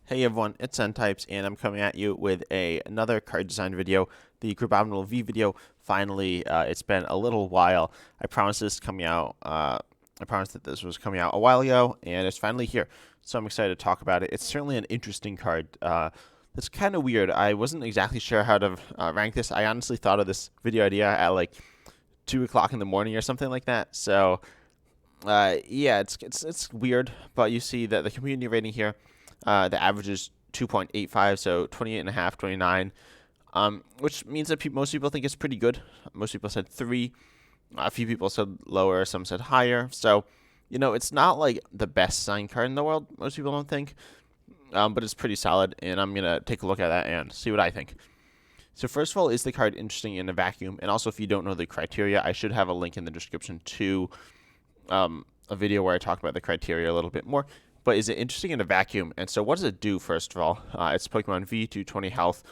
Hey everyone, it's N-Types, and I'm coming at you with another card design video, the Crabominable V video. Finally, it's been a little while. I promised this coming out. I promised that this was coming out a while ago, and it's finally here. So I'm excited to talk about it. It's certainly an interesting card. It's kind of weird. I wasn't exactly sure how to rank this. I honestly thought of this video idea at like 2 o'clock in the morning or something like that. So yeah, it's weird, but you see that the community rating here. The average is 2.85, so 28.5, 29, which means that most people think it's pretty good. Most people said 3. A few people said lower, some said higher. So, it's not like the best signed card in the world, most people don't think, but it's pretty solid, and I'm going to take a look at that and see what I think. So first of all, is the card interesting in a vacuum? And also, if you don't know the criteria, I should have a link in the description to a video where I talk about the criteria a little bit more. But is it interesting in a vacuum? And so what does it do, first of all? It's Pokemon V, 220 health,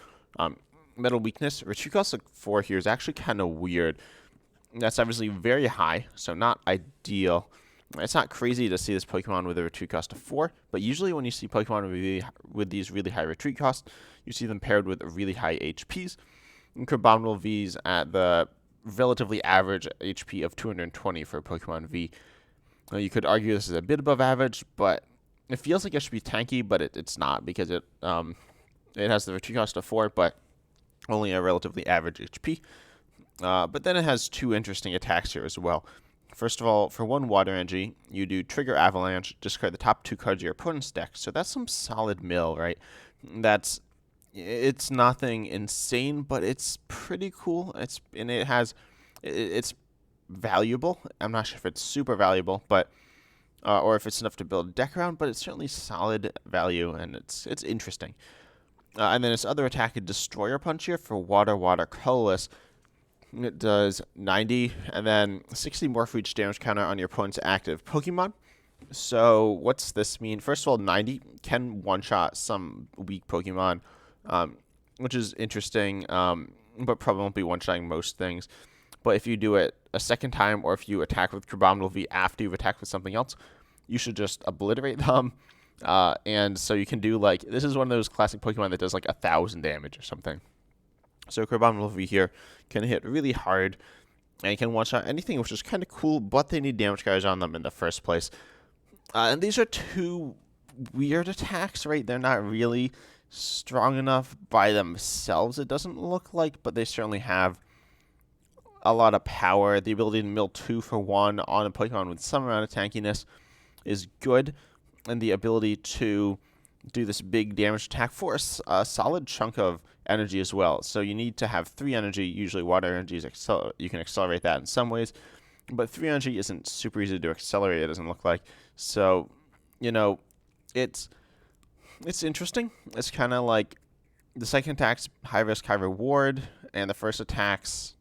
metal weakness. Retreat cost of 4 here is actually kind of weird. That's obviously very high, so not ideal. It's not crazy to see this Pokemon with a retreat cost of 4, but usually when you see Pokemon with these really high retreat costs, you see them paired with really high HPs. And Crabominable V's at the relatively average HP of 220 for Pokemon V. Now, you could argue this is a bit above average, but it feels like it should be tanky, but it's not, because it has the retreat cost of 4, but only a relatively average HP. But then it has 2 interesting attacks here as well. First of all, for 1 water energy, you do Trigger Avalanche, discard the top 2 cards of your opponent's deck. So that's some solid mill, right? It's nothing insane, but it's pretty cool. It's valuable. I'm not sure if it's super valuable, but or if it's enough to build a deck around, but it's certainly solid value, and it's interesting. And then its other attack, a Destroyer Punch here for water colorless. It does 90, and then 60 more for each damage counter on your opponent's active Pokemon. So what's this mean? First of all, 90 can one-shot some weak Pokemon, which is interesting, but probably won't be one-shotting most things. But if you do it a second time, or if you attack with Crabominable V after you've attacked with something else, you should just obliterate them. And so you can do, like, this is one of those classic Pokemon that does like 1,000 damage or something. So Crabominable V here can hit really hard and can one-shot anything, which is kind of cool, but they need damage cards on them in the first place. And these are 2 weird attacks, right? They're not really strong enough by themselves, it doesn't look like, but they certainly have a lot of power. The ability to mill 2 for 1 on a Pokemon with some amount of tankiness is good, and the ability to do this big damage attack for a solid chunk of energy as well. So you need to have 3 energy. Usually water energy is you can accelerate that in some ways, but 3 energy isn't super easy to accelerate, it doesn't look like. So, it's interesting. It's kind of like the second attack's high risk, high reward, and the first attack's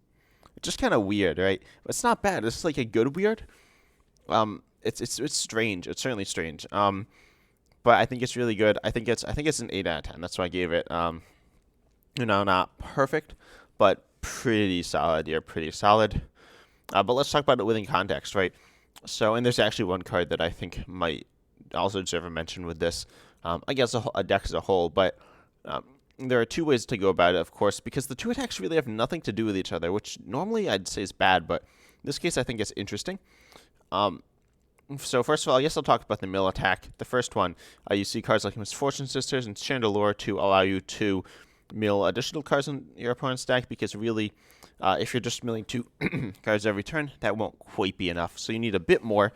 just kind of weird, right? But it's not bad. It's like a good weird. It's strange. It's certainly strange. But I think it's really good. I think it's an 8 out of 10. That's why I gave it. Not perfect, but pretty solid. You're pretty solid. But let's talk about it within context, right? So, and there's actually one card that I think might also deserve a mention with this. I guess a deck as a whole, but there are 2 ways to go about it, of course, because the 2 attacks really have nothing to do with each other, which normally I'd say is bad, but in this case I think it's interesting. So first of all, I guess I'll talk about the mill attack. The first one, you see cards like Misfortune Sisters and Chandelure to allow you to mill additional cards in your opponent's deck, because really, if you're just milling 2 cards every turn, that won't quite be enough. So you need a bit more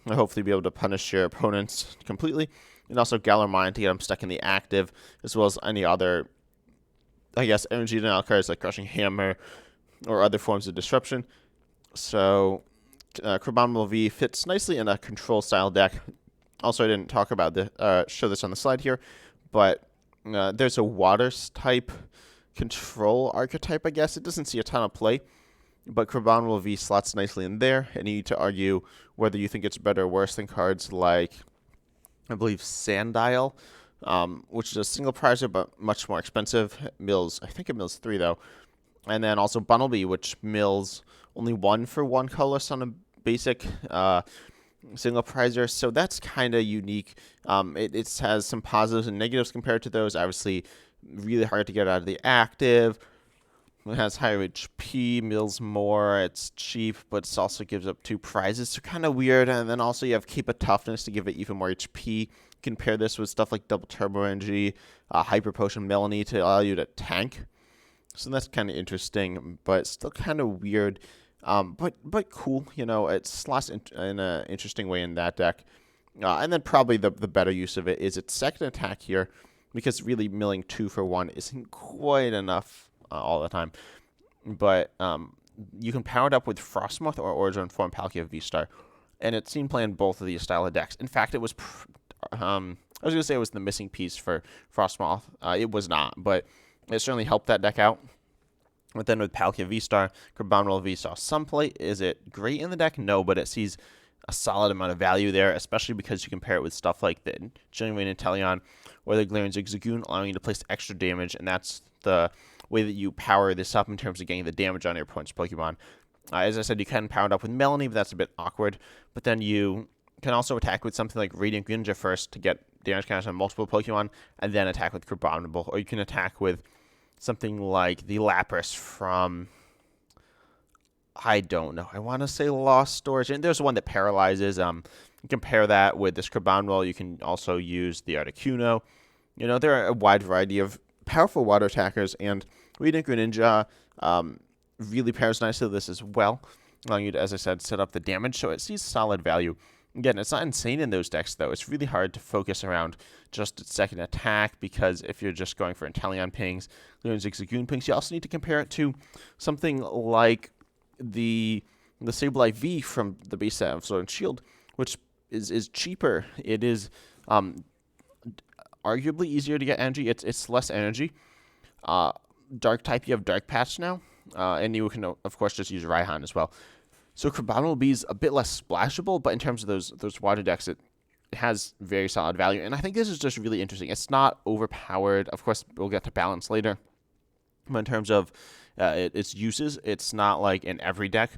to hopefully be able to punish your opponents completely. And also Galar Mine to get them stuck in the active, as well as any other, I guess, energy denial cards like Crushing Hammer or other forms of disruption. So Crabominable V fits nicely in a control-style deck. Also, I didn't talk about show this on the slide here, but there's a water-type control archetype, I guess. It doesn't see a ton of play, but Crabominable V slots nicely in there, and you need to argue whether you think it's better or worse than cards like, I believe, Sandile, which is a single prizer but much more expensive. I think it mills 3, though. And then also Bunnelby, which mills only 1 for 1 colorless on a basic, single prizer, so that's kind of unique. It has some positives and negatives compared to those. Obviously, really hard to get out of the active. It has higher HP, mills more, it's cheap, but it also gives up 2 prizes, so kind of weird. And then also you have Keep a Toughness to give it even more HP. Compare this with stuff like Double Turbo Energy, Hyper Potion Melanie to allow you to tank. So that's kind of interesting, but still kind of weird. But cool, it slots in an interesting way in that deck. And then probably the better use of it is its second attack here, because really milling 2 for 1 isn't quite enough all the time. But you can power it up with Frostmoth or Origin Form Palkia V-Star, and it's seen playing both of these style of decks. In fact, it was I was gonna say it was the missing piece for Frostmoth. It was not, but it certainly helped that deck out. But then with Palkia V-Star, Crabominable V-Star, some play. Is it great in the deck? No, but it sees a solid amount of value there, especially because you compare it with stuff like the Genuine Inteleon or the Glaring Zigzagoon, allowing you to place extra damage, and that's the way that you power this up in terms of getting the damage on your opponent's Pokemon. As I said, you can power it up with Melanie, but that's a bit awkward. But then you can also attack with something like Radiant Greninja first to get damage counters on multiple Pokemon, and then attack with Crabominable. Or you can attack with something like the Lapras from, I don't know, I want to say Lost Storage. And there's one that paralyzes. You compare that with this Crabominable. You can also use the Articuno. There are a wide variety of powerful water attackers, and Radiant Greninja really pairs nicely with this as well, allowing you to, as I said, set up the damage, so it sees solid value. Again, it's not insane in those decks, though. It's really hard to focus around just its second attack, because if you're just going for Inteleon pings, Leon Zigzagoon pings, you also need to compare it to something like the Sableye V from the base set of Sword and Shield, which is cheaper. It is arguably easier to get energy. It's less energy. Dark type, you have Dark Patch now, and you can, of course, just use Raihan as well. So Crabominable B is a bit less splashable, but in terms of those water decks, it has very solid value. And I think this is just really interesting. It's not overpowered. Of course, we'll get to balance later. But in terms of its uses, it's not like in every deck,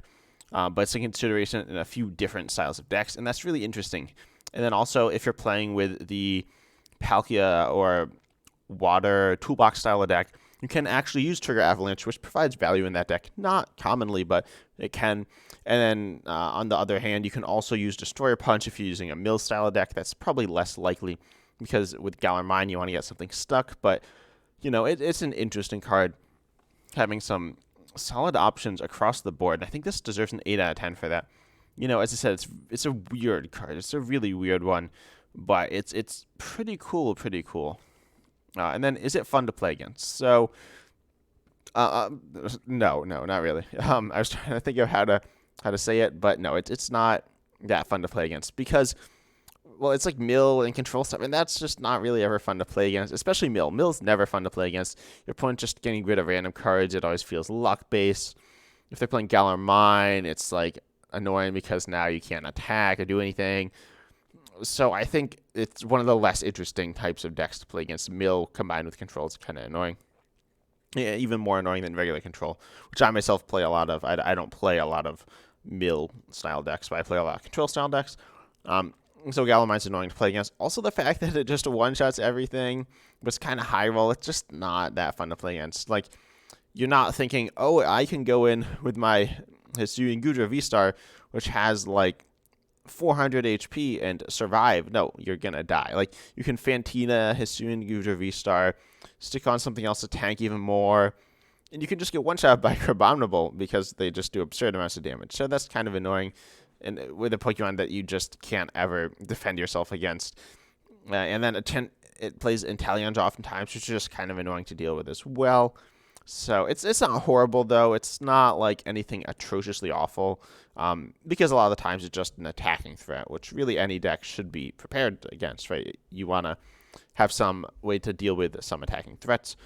but it's a consideration in a few different styles of decks, and that's really interesting. And then also, if you're playing with the Palkia or Water Toolbox style of deck, you can actually use Trigger Avalanche, which provides value in that deck. Not commonly, but it can. And then on the other hand, you can also use Destroyer Punch if you're using a Mill style deck. That's probably less likely, because with Galar Mine, you want to get something stuck. But, it's an interesting card, having some solid options across the board. And I think this deserves an 8 out of 10 for that. As I said, it's a weird card. It's a really weird one, but it's pretty cool, and then, is it fun to play against? So, no, not really. I was trying to think of how to say it, but no, it's not that fun to play against, because, well, it's like Mill and control stuff, and that's just not really ever fun to play against, especially Mill. Mill's never fun to play against. Your opponent just getting rid of random cards. It always feels luck-based. If they're playing Galar Mine, it's, like, annoying because now you can't attack or do anything. So I think it's one of the less interesting types of decks to play against. Mill combined with control is kind of annoying. Yeah, even more annoying than regular control, which I myself play a lot of. I don't play a lot of Mill-style decks, but I play a lot of control-style decks. So Galamine's annoying to play against. Also, the fact that it just one-shots everything was kind of high roll. It's just not that fun to play against. Like, you're not thinking, oh, I can go in with my Hisuian Gudra V-Star, which has, like, 400 HP and survive. No, you're gonna die. Like, you can Fantina, Hisuian Gudra V-Star, stick on something else to tank even more, and you can just get one-shot by Crabominable because they just do absurd amounts of damage. So that's kind of annoying, and with a Pokemon that you just can't ever defend yourself against. And then it plays Inteleons oftentimes, which is just kind of annoying to deal with as well. So it's not horrible, though. It's not like anything atrociously awful, because a lot of the times it's just an attacking threat, which really any deck should be prepared against, right? You want to have some way to deal with some attacking threats,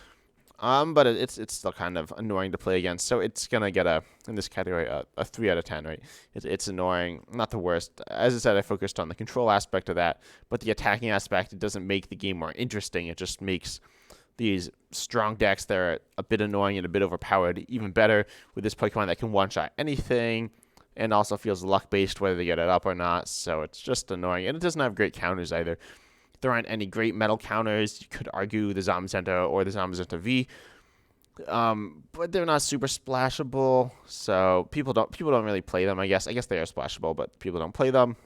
but it's still kind of annoying to play against. So it's gonna get in this category a 3 out of 10, right? It's annoying, not the worst. As I said, I focused on the control aspect of that, but the attacking aspect, it doesn't make the game more interesting. It just makes these strong decks that are a bit annoying and a bit overpowered even better with this Pokemon that can one-shot anything and also feels luck-based whether they get it up or not, so it's just annoying. And it doesn't have great counters either. There aren't any great metal counters. You could argue the Zamazenta or the Zamazenta V, but they're not super splashable, so people don't really play them. I guess they are splashable, but people don't play them,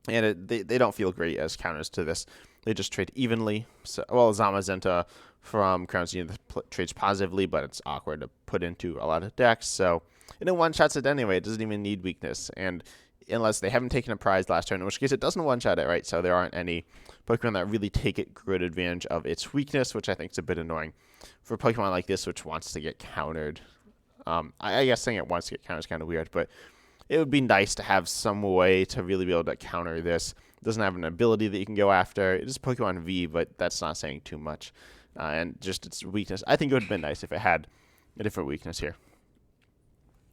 and they don't feel great as counters to this. They just trade evenly. So, well, Zamazenta from Crown Zenith trades positively, but it's awkward to put into a lot of decks. So, and it one-shots it anyway. It doesn't even need weakness. And unless they haven't taken a prize last turn, in which case it doesn't one-shot it, right? So there aren't any Pokemon that really take good advantage of its weakness, which I think is a bit annoying for a Pokemon like this, which wants to get countered. I guess saying it wants to get countered is kind of weird, but it would be nice to have some way to really be able to counter this. It doesn't have an ability that you can go after. It is Pokemon V, but that's not saying too much. And just its weakness. I think it would have been nice if it had a different weakness here.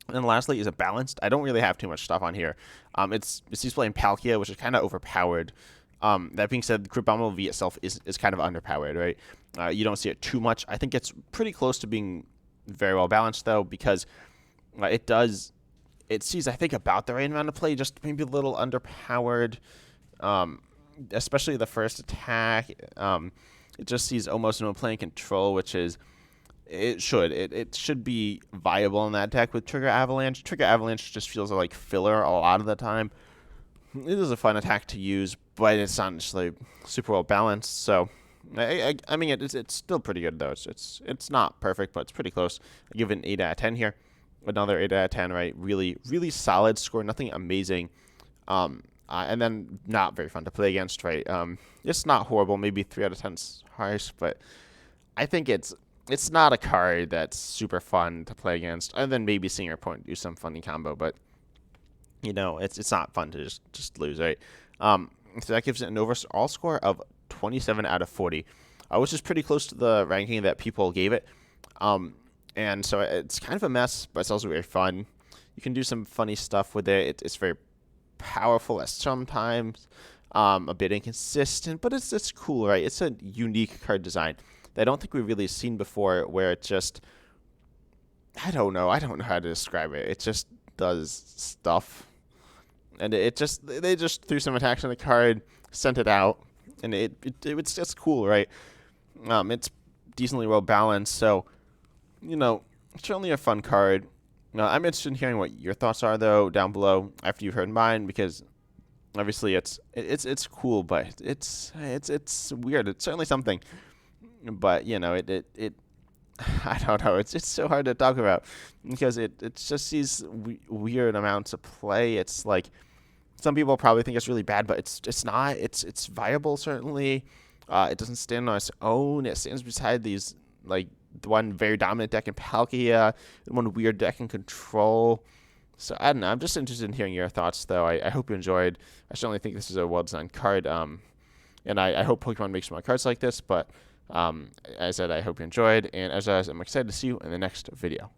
And then lastly, is it balanced? I don't really have too much stuff on here. It's displaying Palkia, which is kind of overpowered. That being said, the Crabominable V itself is kind of underpowered, right? You don't see it too much. I think it's pretty close to being very well balanced, though, because it sees, I think, about the right amount of play, just maybe a little underpowered, especially the first attack. It just sees almost no play and control, which is, it should be viable in that deck with Trigger Avalanche. Trigger Avalanche just feels like filler a lot of the time. It is a fun attack to use, but it's not necessarily super well balanced. So, I mean, it's still pretty good though. It's not perfect, but it's pretty close. I give it an 8 out of 10 here. Another 8 out of 10, right? Really, really solid score. Nothing amazing. And then not very fun to play against, right? It's not horrible. Maybe 3 out of 10 is harsh, but I think it's not a card that's super fun to play against, other than maybe seeing your opponent do some funny combo. But you know, it's not fun to just lose, right? So that gives it an overall score of 27 out of 40, which is pretty close to the ranking that people gave it. And so it's kind of a mess, but it's also very fun. You can do some funny stuff with it. It's very powerful at sometimes, a bit inconsistent, but it's cool, right? It's a unique card design that I don't think we've really seen before, where it just, I don't know how to describe it. It just does stuff, and they just threw some attacks on the card, sent it out, and it's just cool, right? It's decently well balanced, so you know, it's certainly a fun card. I'm interested in hearing what your thoughts are, though, down below after you've heard mine, because obviously it's cool, but it's weird. It's certainly something, but you know, it I don't know. It's so hard to talk about because it's just these weird amounts of play. It's like some people probably think it's really bad, but it's not. It's viable, certainly. It doesn't stand on its own. It stands beside these, like, the one very dominant deck in Palkia, and one weird deck in Control. So I don't know. I'm just interested in hearing your thoughts, though. I hope you enjoyed. I certainly think this is a well-designed card. And I hope Pokemon makes more cards like this. But as I said, I hope you enjoyed. And as always, I'm excited to see you in the next video.